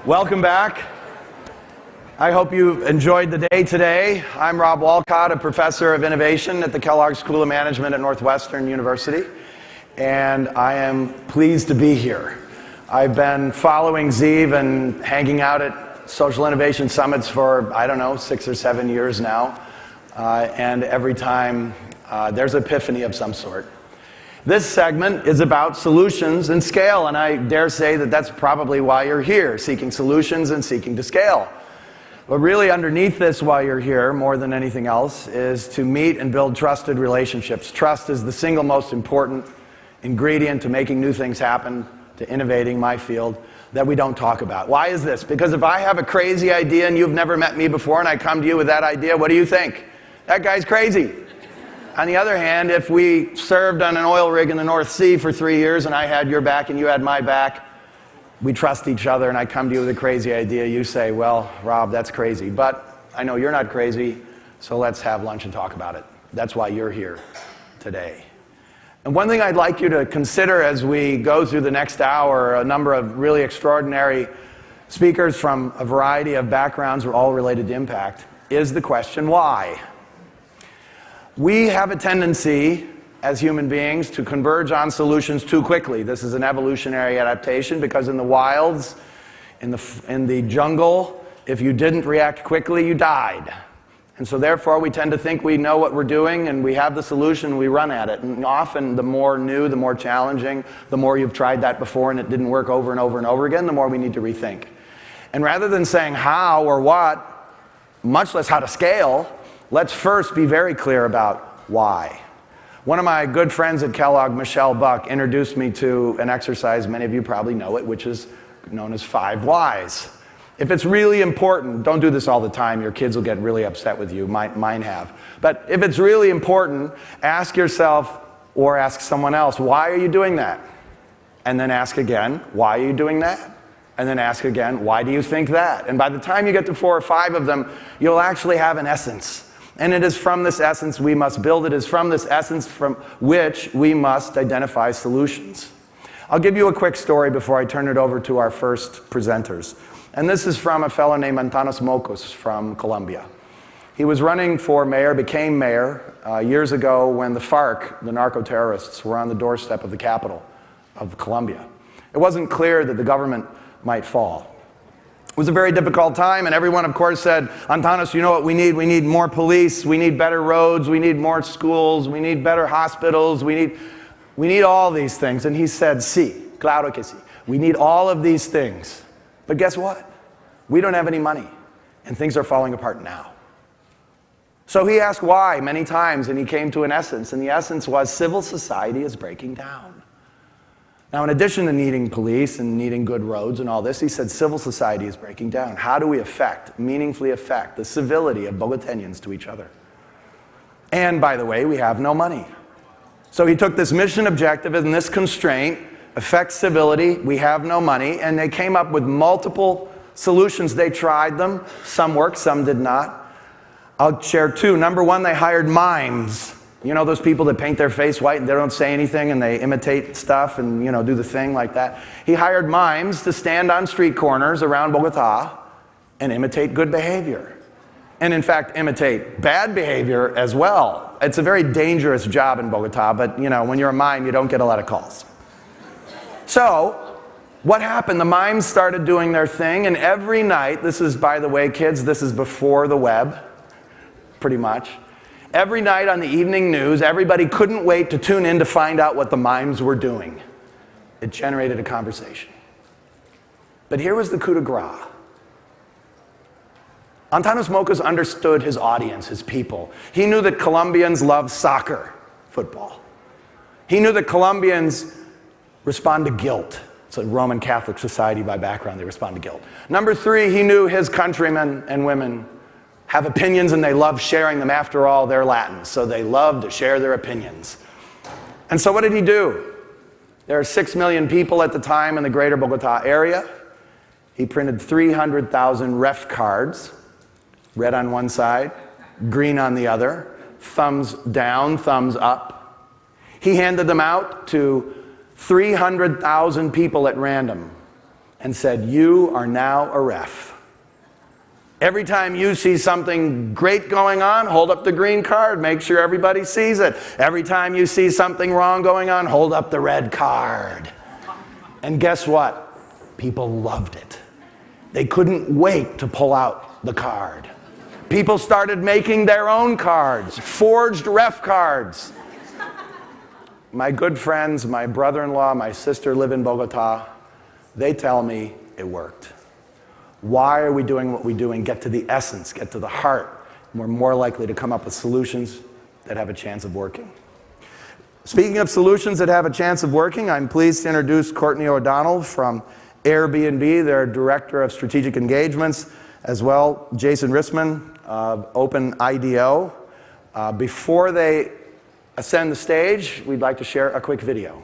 Welcome back. I hope you enjoyed the day today. I'm Rob Wolcott, a professor of innovation at the Kellogg School of Management at Northwestern University, and I am pleased to be here. I've been following Zeev and hanging out at social innovation summits for, 6 or 7 years now, and every time there's an epiphany of some sort. This segment is about solutions and scale, and I dare say that that's probably why you're here, seeking solutions and seeking to scale. But really underneath this, while you're here, more than anything else, is to meet and build trusted relationships. Trust is the single most important ingredient to making new things happen, to innovating my field, that we don't talk about. Why is this? Because if I have a crazy idea and you've never met me before and I come to you with that idea, what do you think? That guy's crazy. On the other hand, if we served on an oil rig in the North Sea for 3 years and I had your back and you had my back, we trust each other and I come to you with a crazy idea, you say, well, Rob, that's crazy. But I know you're not crazy, so let's have lunch and talk about it. That's why you're here today. And one thing I'd like you to consider as we go through the next hour, a number of really extraordinary speakers from a variety of backgrounds, all related to impact, is the question, why? We have a tendency as human beings to converge on solutions too quickly. This is an evolutionary adaptation because in the wilds, in the jungle, if you didn't react quickly, you died. And so therefore we tend to think we know what we're doing and we have the solution, we run at it. And often the more new, the more challenging, the more you've tried that before and it didn't work over and over and over again, the more we need to rethink. And rather than saying how or what, much less how to scale, let's first be very clear about why. One of my good friends at Kellogg, Michelle Buck, introduced me to an exercise, many of you probably know it, which is known as 5 whys. If it's really important, don't do this all the time, your kids will get really upset with you, mine have. But if it's really important, ask yourself or ask someone else, why are you doing that? And then ask again, why are you doing that? And then ask again, why do you think that? And by the time you get to 4 or 5 of them, you'll actually have an essence. And it is from this essence we must build. It is from this essence from which we must identify solutions. I'll give you a quick story before I turn it over to our first presenters. And this is from a fellow named Antanas Mockus from Colombia. He was running for mayor, became mayor, years ago when the FARC, the narco-terrorists, were on the doorstep of the capital of Colombia. It wasn't clear that the government might fall. It was a very difficult time, and everyone, of course, said, Antanas, you know what we need? We need more police, we need better roads, we need more schools, we need better hospitals, we need all these things. And he said, sí, claro que sí. We need all of these things. But guess what? We don't have any money, and things are falling apart now. So he asked why many times, and he came to an essence, and the essence was civil society is breaking down. Now, in addition to needing police and needing good roads and all this, he said civil society is breaking down. How do we meaningfully affect the civility of Bogotánians to each other? And by the way, we have no money. So he took this mission objective and this constraint, affect civility, we have no money, and they came up with multiple solutions. They tried them. Some worked, some did not. I'll share 2. Number 1, they hired mimes. You know those people that paint their face white and they don't say anything and they imitate stuff and, do the thing like that? He hired mimes to stand on street corners around Bogotá and imitate good behavior. And in fact, imitate bad behavior as well. It's a very dangerous job in Bogotá, but when you're a mime, you don't get a lot of calls. So, what happened? The mimes started doing their thing, and every night, this is, by the way, kids, this is before the web, pretty much. Every night on the evening news, everybody couldn't wait to tune in to find out what the mimes were doing. It generated a conversation. But here was the coup de grace. Antanas Mockus understood his audience, his people. He knew that Colombians love soccer, football. He knew that Colombians respond to guilt. It's a Roman Catholic society by background, they respond to guilt. Number 3, he knew his countrymen and women have opinions and they love sharing them. After all, they're Latin, so they love to share their opinions. And so what did he do? There are 6 million people at the time in the greater Bogotá area. He printed 300,000 ref cards, red on one side, green on the other, thumbs down, thumbs up. He handed them out to 300,000 people at random. and said, "You are now a ref. Every time you see something great going on, hold up the green card, make sure everybody sees it. Every time you see something wrong going on, hold up the red card." And guess what? People loved it. They couldn't wait to pull out the card. People started making their own cards, forged ref cards. My good friends, my brother-in-law, my sister live in Bogota. They tell me it worked. Why are we doing what we do? And get to the essence, get to the heart. And we're more likely to come up with solutions that have a chance of working. Speaking of solutions that have a chance of working, I'm pleased to introduce Courtney O'Donnell from Airbnb, their Director of Strategic Engagements, as well Jason Rissman of Open IDO. Before they ascend the stage, we'd like to share a quick video.